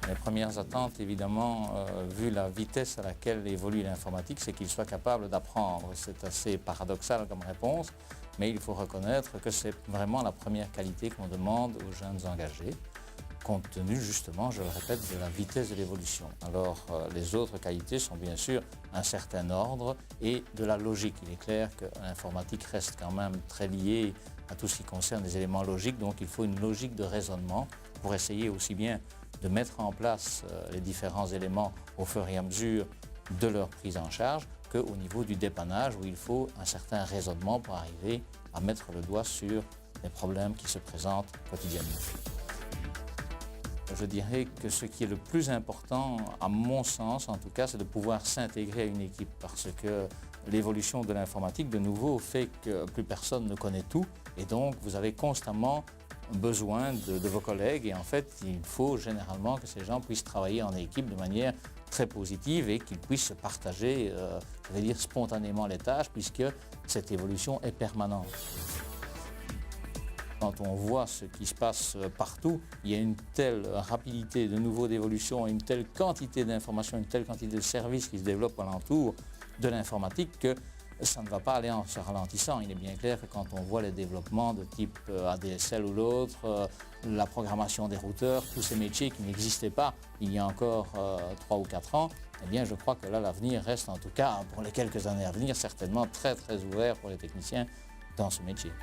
Les premières attentes, évidemment, vu la vitesse à laquelle évolue l'informatique, c'est qu'il soit capable d'apprendre. C'est assez paradoxal comme réponse, mais il faut reconnaître que c'est vraiment la première qualité qu'on demande aux jeunes engagés, compte tenu justement, je le répète, de la vitesse de l'évolution. Alors les autres qualités sont bien sûr un certain ordre et de la logique. Il est clair que l'informatique reste quand même très liée à tout ce qui concerne les éléments logiques, donc il faut une logique de raisonnement pour essayer aussi bien de mettre en place les différents éléments au fur et à mesure de leur prise en charge qu'au niveau du dépannage où il faut un certain raisonnement pour arriver à mettre le doigt sur les problèmes qui se présentent quotidiennement. Je dirais que ce qui est le plus important, à mon sens en tout cas, c'est de pouvoir s'intégrer à une équipe parce que l'évolution de l'informatique, de nouveau, fait que plus personne ne connaît tout et donc vous avez constamment besoin de vos collègues et en fait, il faut généralement que ces gens puissent travailler en équipe de manière très positive et qu'ils puissent se partager, je vais dire, spontanément les tâches puisque cette évolution est permanente. Quand on voit ce qui se passe partout, il y a une telle rapidité de nouveau d'évolution, une telle quantité d'informations, une telle quantité de services qui se développent alentour de l'informatique que ça ne va pas aller en se ralentissant. Il est bien clair que quand on voit les développements de type ADSL ou l'autre, la programmation des routeurs, tous ces métiers qui n'existaient pas il y a encore 3 ou 4 ans, eh bien je crois que là l'avenir reste en tout cas pour les quelques années à venir certainement très ouvert pour les techniciens dans ce métier.